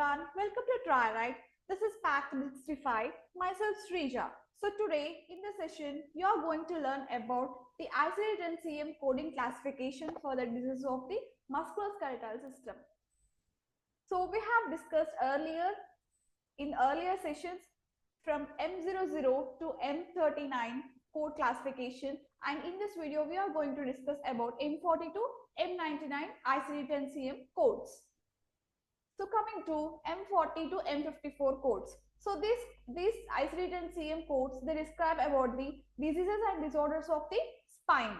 everyone, welcome to Try Right. This is Pack 65. Myself Srija. So today in this session, you are going to learn about the ICD-10 coding classification for the disease of the musculoskeletal system. So we have discussed in earlier sessions from M00 to M39 code classification, and in this video we are going to discuss about M40 to M99 ICD-10 codes. So coming to M40 to M54 codes. So these ICD-10 codes, they describe about the diseases and disorders of the spine.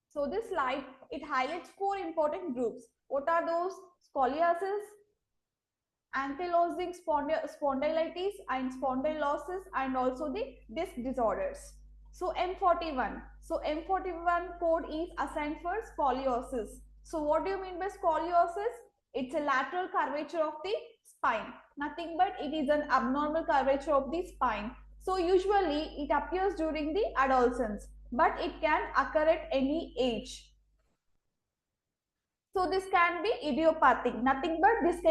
So this slide, it highlights four important groups. What are those? Scoliosis, ankylosing spondylitis and spondylosis, and also the disc disorders. So M41. So M41 code is assigned for scoliosis. So what do you mean by scoliosis? It's a lateral curvature of the spine. Nothing but it is an abnormal curvature of the spine. So usually it appears during the adolescence, but it can occur at any age. So this can be idiopathic. Nothing but this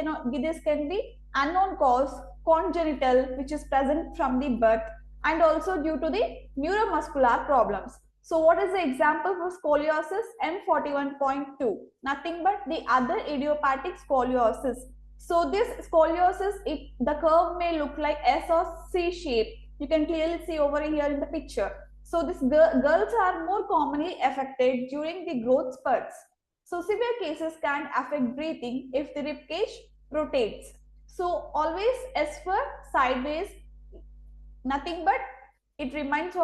can be unknown cause, congenital, which is present from the birth, and also due to the neuromuscular problems. So what is the example for scoliosis? M41.2. Nothing but the other idiopathic scoliosis. So this scoliosis, the curve may look like S or C shape. You can clearly see over here in the picture. So these girls are more commonly affected during the growth spurts. So severe cases can affect breathing if the ribcage rotates. So always S for sideways. Nothing but it reminds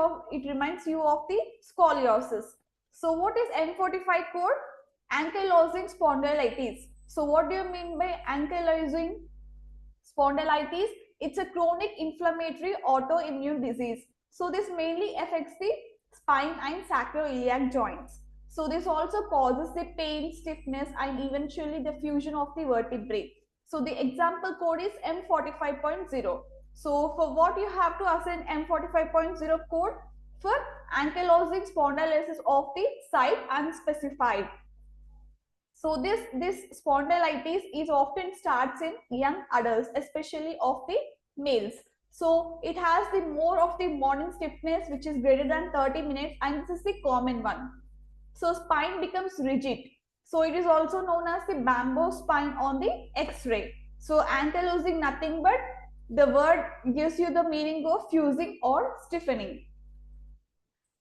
you of the scoliosis. So what is M45 code? Ankylosing spondylitis. So what do you mean by ankylosing spondylitis? It's a chronic inflammatory autoimmune disease. So this mainly affects the spine and sacroiliac joints. So this also causes the pain, stiffness, and eventually the fusion of the vertebrae. So the example code is M45.0. So for what you have to assign M45.0 code? For ankylosing spondylosis of the site unspecified. So this spondylitis is often starts in young adults, especially of the males. So it has the more of the morning stiffness, which is greater than 30 minutes, and this is the common one. So spine becomes rigid. So it is also known as the bamboo spine on the X-ray. So ankylosing, nothing but the word gives you the meaning of fusing or stiffening.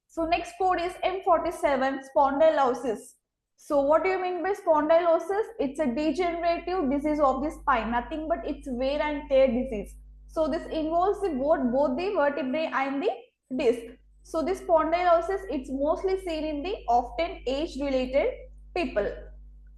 So next code is M47, spondylosis. So what do you mean by spondylosis? It's a degenerative disease of the spine. Nothing but it's wear and tear disease. So this involves both the vertebrae and the disc. So this spondylosis, it's mostly seen in the often age-related people.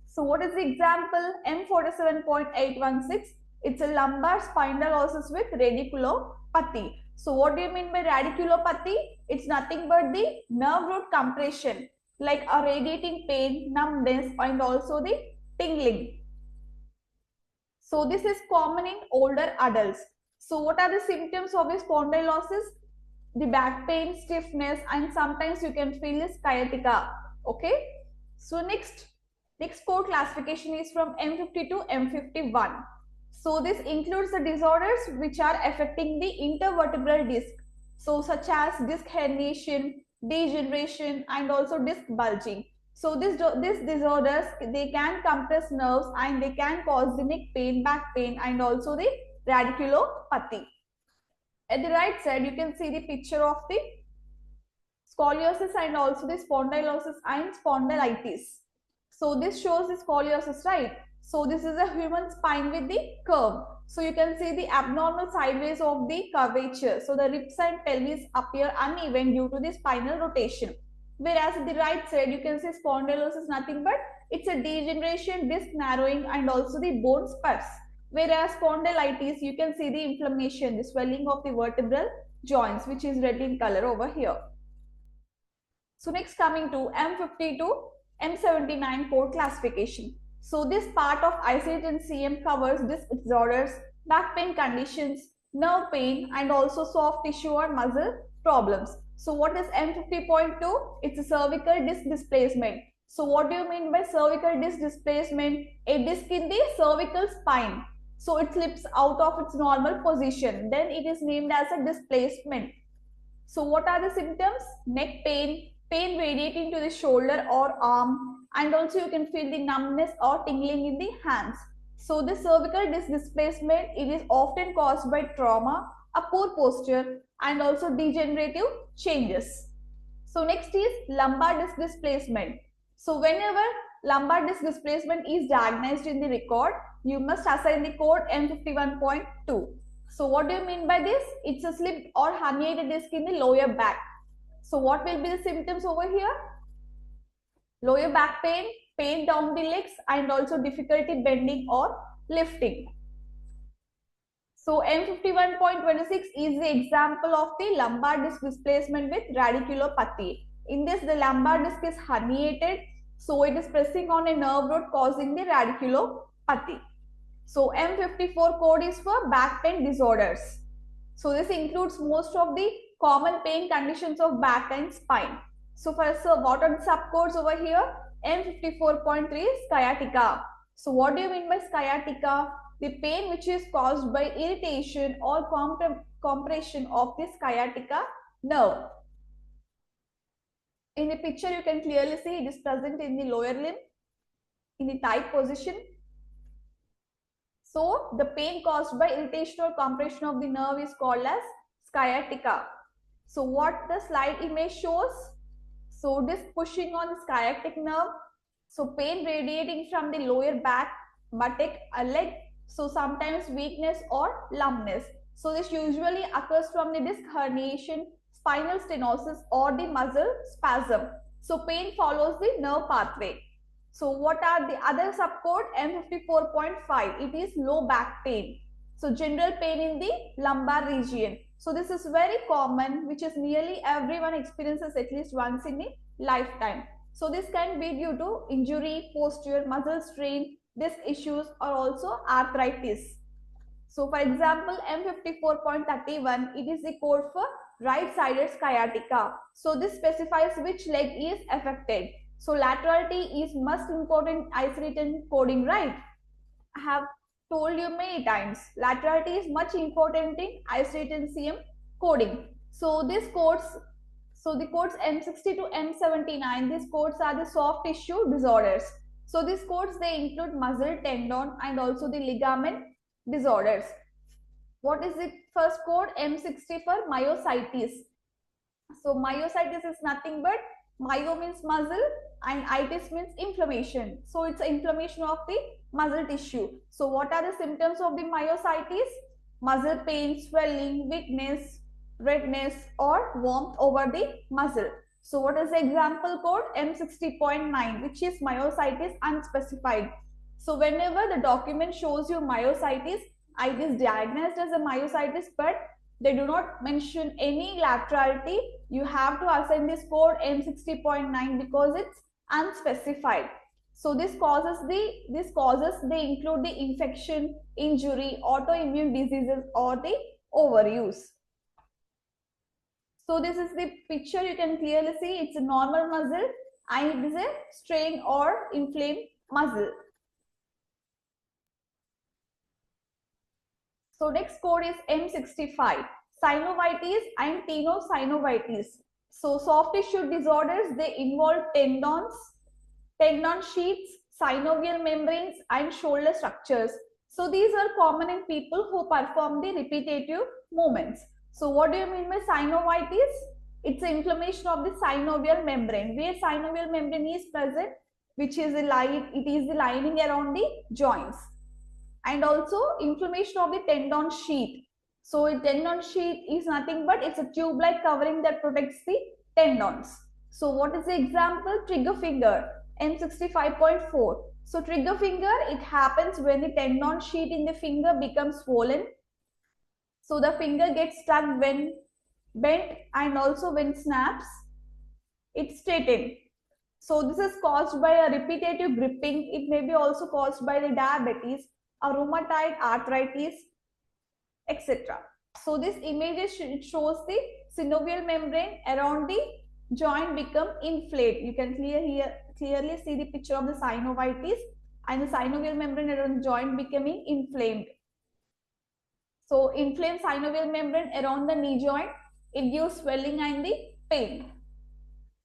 So what is the example? M47.816. It's a lumbar spondylosis with radiculopathy. So what do you mean by radiculopathy? It's nothing but the nerve root compression, like a radiating pain, numbness, and also the tingling. So this is common in older adults. So what are the symptoms of the spondylosis? The back pain, stiffness, and sometimes you can feel the sciatica. Okay. So next code classification is from M50 to M51. So this includes the disorders which are affecting the intervertebral disc. So such as disc herniation, degeneration, and also disc bulging. So these disorders, they can compress nerves and they can cause the neck pain, back pain, and also the radiculopathy. At the right side, you can see the picture of the scoliosis and also the spondylosis and spondylitis. So this shows the scoliosis, right? So this is a human spine with the curve. So you can see the abnormal sideways of the curvature. So the ribs and pelvis appear uneven due to the spinal rotation. Whereas at the right side, you can see spondylosis, nothing but it's a degeneration, disc narrowing, and also the bone spurs. Whereas spondylitis, you can see the inflammation, the swelling of the vertebral joints, which is red in color over here. So next, coming to M50 to M79 code classification. So this part of ICD-10 covers disc disorders, back pain conditions, nerve pain, and also soft tissue or muscle problems. So what is M50.2? It's a cervical disc displacement. So what do you mean by cervical disc displacement? A disc in the cervical spine. So it slips out of its normal position. Then it is named as a displacement. So what are the symptoms? Neck pain, pain radiating to the shoulder or arm, and also you can feel the numbness or tingling in the hands. So the cervical disc displacement, it is often caused by trauma, a poor posture, and also degenerative changes. So next is lumbar disc displacement. So whenever lumbar disc displacement is diagnosed in the record, you must assign the code M51.2. So what do you mean by this? It's a slipped or herniated disc in the lower back. So what will be the symptoms over here? Lower back pain, pain down the legs, and also difficulty bending or lifting. So M51.26 is the example of the lumbar disc displacement with radiculopathy. In this, the lumbar disc is herniated, so it is pressing on a nerve root causing the radiculopathy. So M54 code is for back pain disorders. So this includes most of the common pain conditions of back and spine. So first, what are the subcodes over here? M54.3 is sciatica. So what do you mean by sciatica? The pain which is caused by irritation or compression of the sciatica nerve. In the picture, you can clearly see it is present in the lower limb in the tight position. So the pain caused by irritation or compression of the nerve is called as sciatica. So what the slide image shows? So this pushing on the sciatic nerve. So pain radiating from the lower back, buttock, a leg. So sometimes weakness or numbness. So this usually occurs from the disc herniation, spinal stenosis, or the muscle spasm. So pain follows the nerve pathway. So what are the other subcode? M54.5. It is low back pain. So general pain in the lumbar region. So this is very common, which is nearly everyone experiences at least once in a lifetime. So this can be due to injury, posture, muscle strain, disc issues, or also arthritis. So for example, M54.31, it is the code for right-sided sciatica. So this specifies which leg is affected. So laterality is most important ICD-10 coding, right? I have told you many times. Laterality is much important in ICD-10 CM coding. So these codes, the codes M60 to M79, these codes are the soft tissue disorders. So these codes, they include muscle, tendon, and also the ligament disorders. What is the first code? M60 for myositis. So myositis is nothing but myo means muscle and itis means inflammation. So it's inflammation of the muscle tissue. So what are the symptoms of the myositis? Muscle pain, swelling, weakness, redness, or warmth over the muscle. So what is the example code? M60.9, which is myositis unspecified. So whenever the document shows you myositis, it is diagnosed as a myositis, but they do not mention any laterality. You have to assign this code M60.9 because it's unspecified. So this causes they include the infection, injury, autoimmune diseases, or the overuse. So this is the picture. You can clearly see it's a normal muscle and it is a strained or inflamed muscle. So next code is M65, synovitis and tenosynovitis. So soft tissue disorders, they involve tendons, tendon sheaths, synovial membranes, and shoulder structures. So these are common in people who perform the repetitive movements. So what do you mean by synovitis? It's an inflammation of the synovial membrane. Where synovial membrane is present, which is it is the lining around the joints. And also inflammation of the tendon sheath. So a tendon sheath is nothing but it's a tube-like covering that protects the tendons. So what is the example? Trigger finger, M65.4. So trigger finger, it happens when the tendon sheath in the finger becomes swollen. So the finger gets stuck when bent and also when snaps, it's straightened. So this is caused by a repetitive gripping. It may be also caused by the diabetes, a rheumatoid arthritis, etc. So this image shows the synovial membrane around the joint become inflamed. You can clearly see the picture of the synovitis and the synovial membrane around the joint becoming inflamed. So inflamed synovial membrane around the knee joint, it gives swelling and the pain.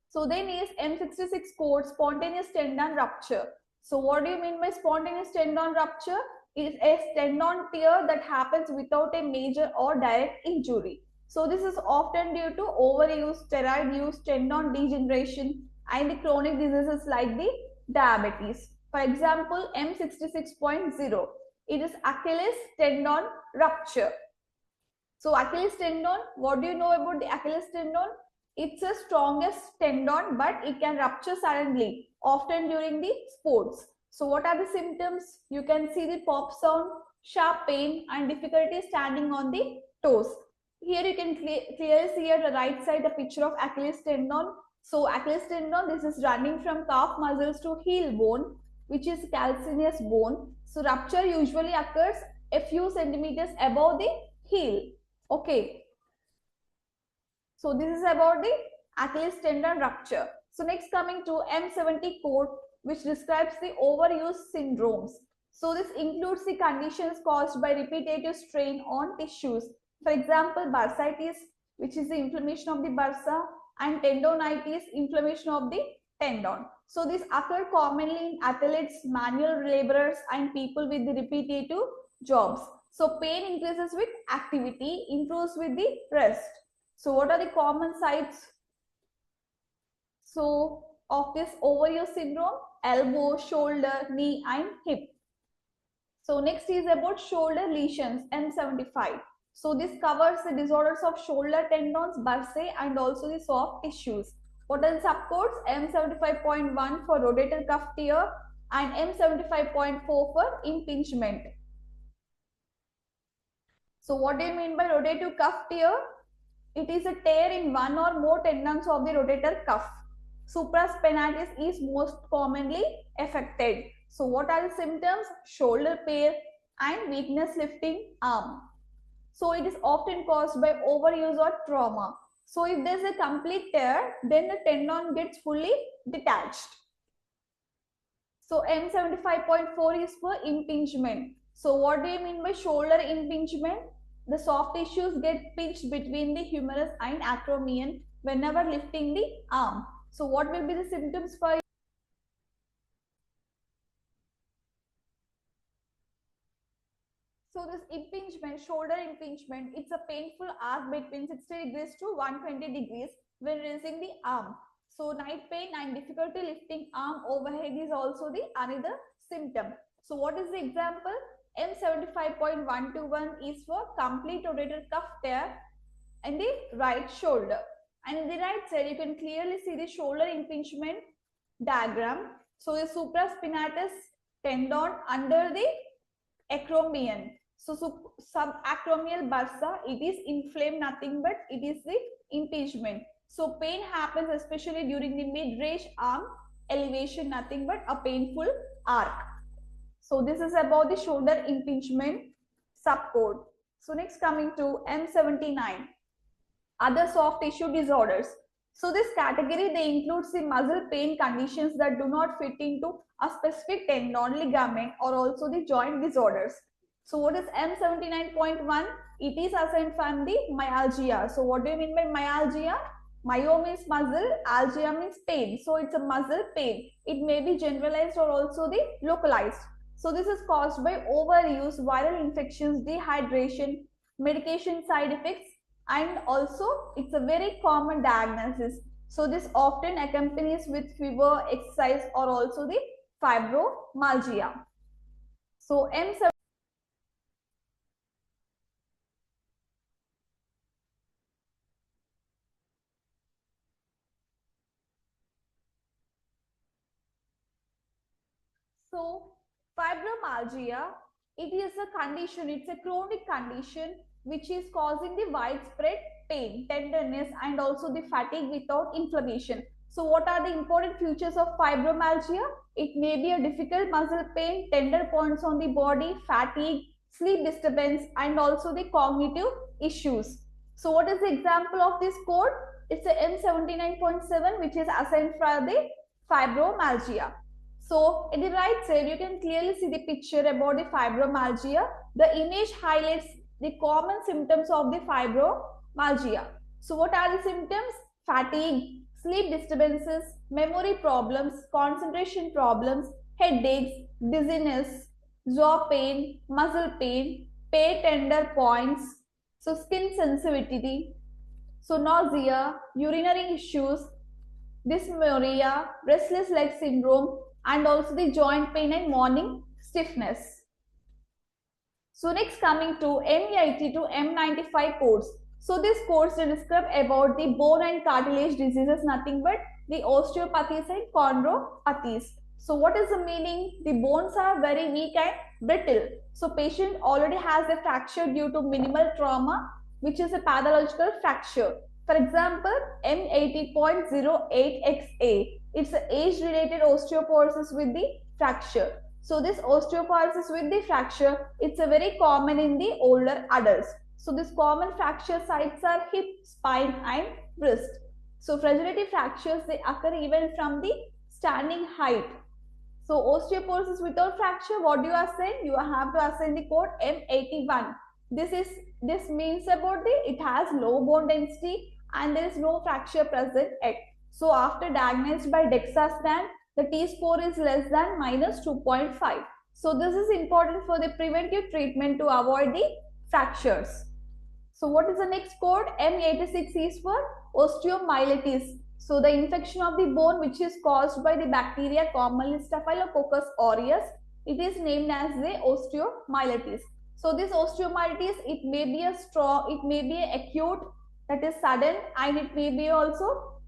So then is M66 code spontaneous tendon rupture. So what do you mean by spontaneous tendon rupture? It is a tendon tear that happens without a major or direct injury. So this is often due to overuse, steroid use, tendon degeneration, and the chronic diseases like the diabetes. For example, M66.0, it is Achilles tendon rupture. So Achilles tendon, what do you know about the Achilles tendon? It's the strongest tendon, but it can rupture suddenly, often during the sports. So what are the symptoms? You can see the pop sound, sharp pain, and difficulty standing on the toes. Here you can clearly see at the right side the picture of Achilles tendon. So Achilles tendon, this is running from calf muscles to heel bone, which is calcaneus bone. So rupture usually occurs a few centimeters above the heel. Okay. So this is about the Achilles tendon rupture. So next coming to M70 code, which describes the overuse syndromes. So this includes the conditions caused by repetitive strain on tissues. For example, bursitis, which is the inflammation of the bursa, and tendonitis, inflammation of the tendon. So this occur commonly in athletes, manual laborers, and people with the repetitive jobs. So pain increases with activity, improves with the rest. So what are the common sites? So of this overuse syndrome? Elbow, shoulder, knee, and hip. So next is about shoulder lesions, M75. So this covers the disorders of shoulder tendons, bursae, and also the soft tissues. What are the subcodes? M75.1 for rotator cuff tear and M75.4 for impingement. So what do you mean by rotator cuff tear? It is a tear in one or more tendons of the rotator cuff. Supraspinatus is most commonly affected. So what are the symptoms? Shoulder pain and weakness lifting arm. So it is often caused by overuse or trauma. So if there is a complete tear, then the tendon gets fully detached. So M75.4 is for impingement. So what do you mean by shoulder impingement? The soft tissues get pinched between the humerus and acromion whenever lifting the arm. So what will be the symptoms for you? So this impingement, shoulder impingement, it's a painful arc between 60 degrees to 120 degrees when raising the arm. So night pain and difficulty lifting arm overhead is also the another symptom. So what is the example? M75.121 is for complete rotator cuff tear in the right shoulder. And in the right side, you can clearly see the shoulder impingement diagram. So the supraspinatus tendon under the acromion. So subacromial bursa, it is inflamed, nothing but it is the impingement. So pain happens especially during the mid-range arm elevation, nothing but a painful arc. So this is about the shoulder impingement subcode. So next coming to M79, other soft tissue disorders. So this category, they includes the muscle pain conditions that do not fit into a specific tendon, ligament, or also the joint disorders. So what is M79.1? It is assigned from the myalgia. So what do you mean by myalgia? Myo means muscle, algia means pain. So it's a muscle pain. It may be generalized or also the localized. So this is caused by overuse, viral infections, dehydration, medication side effects, and also it's a very common diagnosis. So this often accompanies with fever, exercise, or also the fibromyalgia. So M7. So fibromyalgia, it is a condition, it's a chronic condition which is causing the widespread pain, tenderness, and also the fatigue without inflammation. So what are the important features of fibromyalgia? It may be a difficult muscle pain, tender points on the body, fatigue, sleep disturbance, and also the cognitive issues. So what is the example of this code? It's a M79.7, which is assigned for the fibromyalgia. So in the right side, you can clearly see the picture about the fibromyalgia. The image highlights the common symptoms of the fibromyalgia. So what are the symptoms? Fatigue, sleep disturbances, memory problems, concentration problems, headaches, dizziness, jaw pain, muscle pain, pay tender points, so skin sensitivity, so nausea, urinary issues, dysmenorrhea, restless leg syndrome, and also the joint pain and morning stiffness. So next coming to M80 to M95 codes. So this codes will describe about the bone and cartilage diseases, nothing but the osteopathies and chondropathies. So what is the meaning? The bones are very weak and brittle. So patient already has a fracture due to minimal trauma, which is a pathological fracture. For example, M80.08XA. It's an age-related osteoporosis with the fracture. So this osteoporosis with the fracture, it's a very common in the older adults. So this common fracture sites are hip, spine and wrist. So fragility fractures, they occur even from the standing height. So osteoporosis without fracture, what you are saying? You have to assign the code M81. This means about it has low bone density and there is no fracture present yet. So after diagnosed by DEXA scan, the T-score is less than -2.5. So this is important for the preventive treatment to avoid the fractures. So what is the next code? M86 is for osteomyelitis. So the infection of the bone which is caused by the bacteria commonly Staphylococcus aureus, it is named as the osteomyelitis. So this osteomyelitis, it may be acute, that is sudden, and it may be also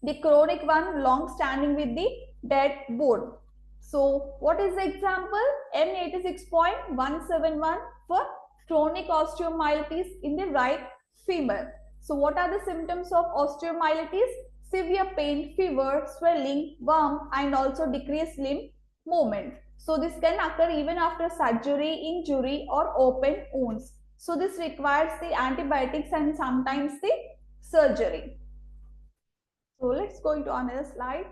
the chronic one, long standing with the dead bone. So what is the example? M86.171 for chronic osteomyelitis in the right femur. So what are the symptoms of osteomyelitis? Severe pain, fever, swelling, warmth, and also decreased limb movement. So this can occur even after surgery, injury, or open wounds. So this requires the antibiotics and sometimes the surgery. So let's go into another slide.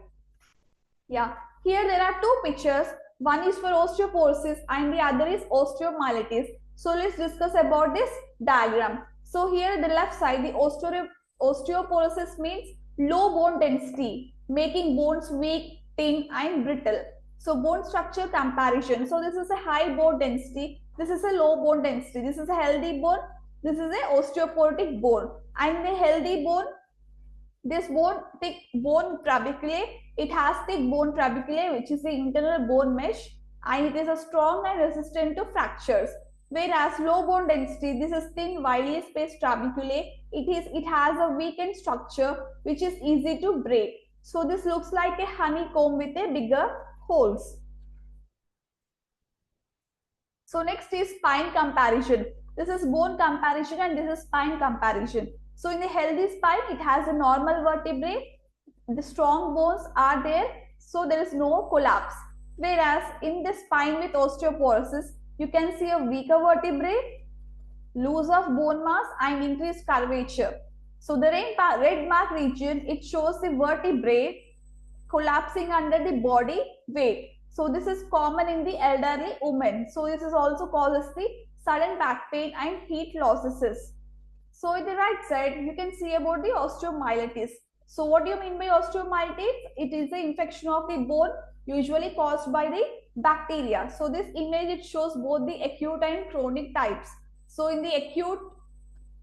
Yeah, here there are two pictures. One is for osteoporosis and the other is osteomyelitis. So let's discuss about this diagram. So here the left side, the osteoporosis means low bone density, making bones weak, thin and brittle. So bone structure comparison. So this is a high bone density. This is a low bone density. This is a healthy bone. This is a osteoporotic bone. And the healthy bone, this bone, thick bone trabeculae, it has thick bone trabeculae, which is the internal bone mesh, and it is a strong and resistant to fractures. Whereas low bone density, this is thin, widely spaced trabeculae. It has a weakened structure, which is easy to break. So this looks like a honeycomb with a bigger holes. So next is spine comparison. This is bone comparison and this is spine comparison. So in the healthy spine, it has a normal vertebrae. The strong bones are there, so there is no collapse. Whereas in the spine with osteoporosis, you can see a weaker vertebrae, loss of bone mass and increased curvature. So the red mark region, it shows the vertebrae collapsing under the body weight. So this is common in the elderly women. So this is also causes the sudden back pain and heat losses. So in the right side, you can see about the osteomyelitis. So what do you mean by osteomyelitis? It is the infection of the bone usually caused by the bacteria. So this image, it shows both the acute and chronic types. So in the acute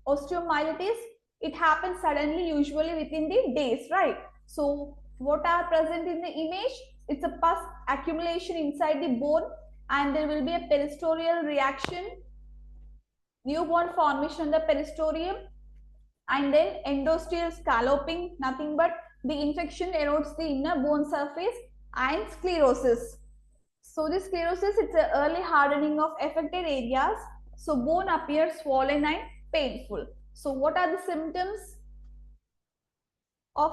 osteomyelitis, it happens suddenly, usually within the days, right? So what are present in the image? It's a pus accumulation inside the bone and there will be a periosteal reaction, new bone formation in the periosteum, and then endosteal scalloping, nothing but the infection erodes the inner bone surface, and sclerosis. So this sclerosis, it's an early hardening of affected areas. So bone appears swollen and painful. So what are the symptoms of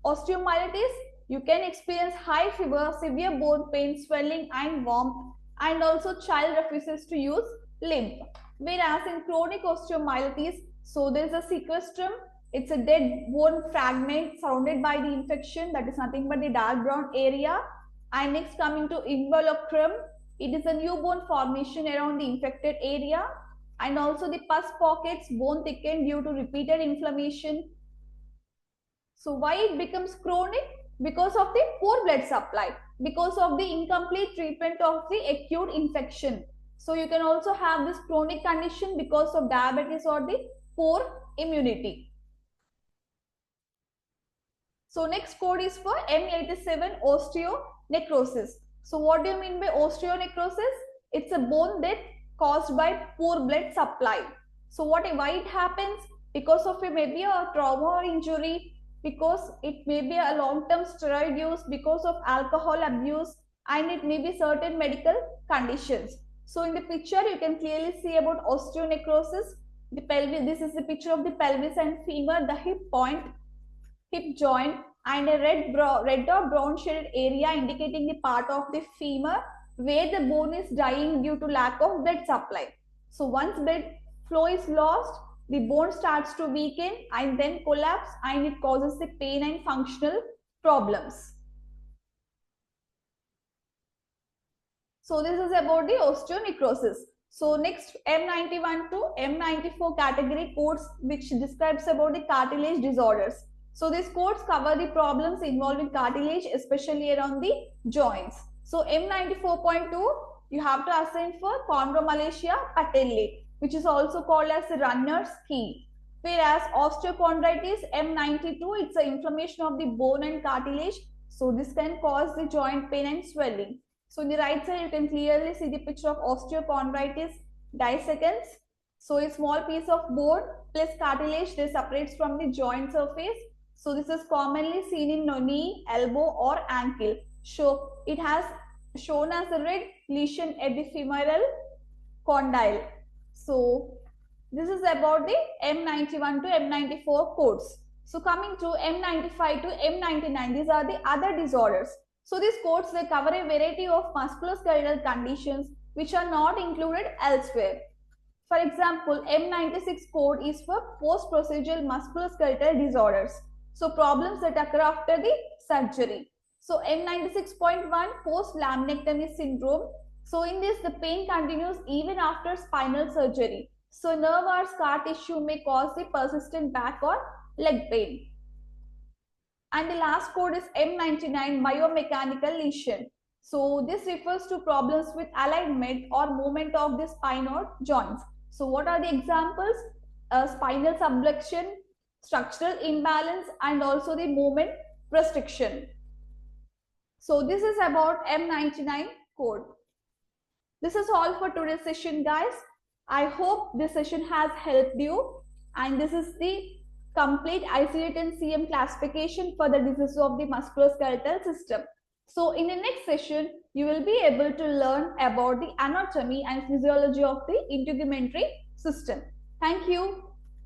osteomyelitis? You can experience high fever, severe bone pain, swelling and warmth, and also child refuses to use limp. Whereas in chronic osteomyelitis, so there is a sequestrum. It's a dead bone fragment surrounded by the infection, that is nothing but the dark brown area. And next coming to involucrum, it is a new bone formation around the infected area. and also the pus pockets, bone thickened due to repeated inflammation. So why it becomes chronic? Because of the poor blood supply, because of the incomplete treatment of the acute infection. So you can also have this chronic condition because of diabetes or the poor immunity. So next code is for M87, osteonecrosis. So what do you mean by osteonecrosis? It's a bone death caused by poor blood supply. So why it happens? Because of maybe a trauma or injury, because it may be a long-term steroid use, because of alcohol abuse, and it may be certain medical conditions. So in the picture, you can clearly see about osteonecrosis. The pelvis, this is the picture of the pelvis and femur, the hip point, hip joint, and a red or brown shaded area indicating the part of the femur where the bone is dying due to lack of blood supply. So once blood flow is lost, the bone starts to weaken and then collapse, and it causes the pain and functional problems. So this is about the osteonecrosis. So next, M91 to M94 category codes which describes about the cartilage disorders. So these codes cover the problems involving cartilage, especially around the joints. So M94.2, you have to assign for chondromalacia patellae, which is also called as the runner's key. Whereas osteochondritis, M92, it's an inflammation of the bone and cartilage. So this can cause the joint pain and swelling. So in the right side, you can clearly see the picture of osteochondritis dissecans. So a small piece of bone plus cartilage that separates from the joint surface. So this is commonly seen in knee, elbow or ankle. So it has shown as a red lesion at the femoral condyle. So this is about the M91 to M94 codes. So coming to M95 to M99, these are the other disorders. So these codes, they cover a variety of musculoskeletal conditions which are not included elsewhere. For example, M96 code is for post-procedural musculoskeletal disorders. So problems that occur after the surgery. So M96.1 post-laminectomy syndrome. So in this, the pain continues even after spinal surgery. So nerve or scar tissue may cause the persistent back or leg pain. And the last code is M99 biomechanical lesion. So this refers to problems with alignment or movement of the spine or joints. So what are the examples? Spinal subluxation, structural imbalance, and also the movement restriction. So this is about M99 code. This is all for today's session, guys. I hope this session has helped you, and this is the complete ICD-10-CM classification for the diseases of the musculoskeletal system. So in the next session, you will be able to learn about the anatomy and physiology of the integumentary system. Thank you.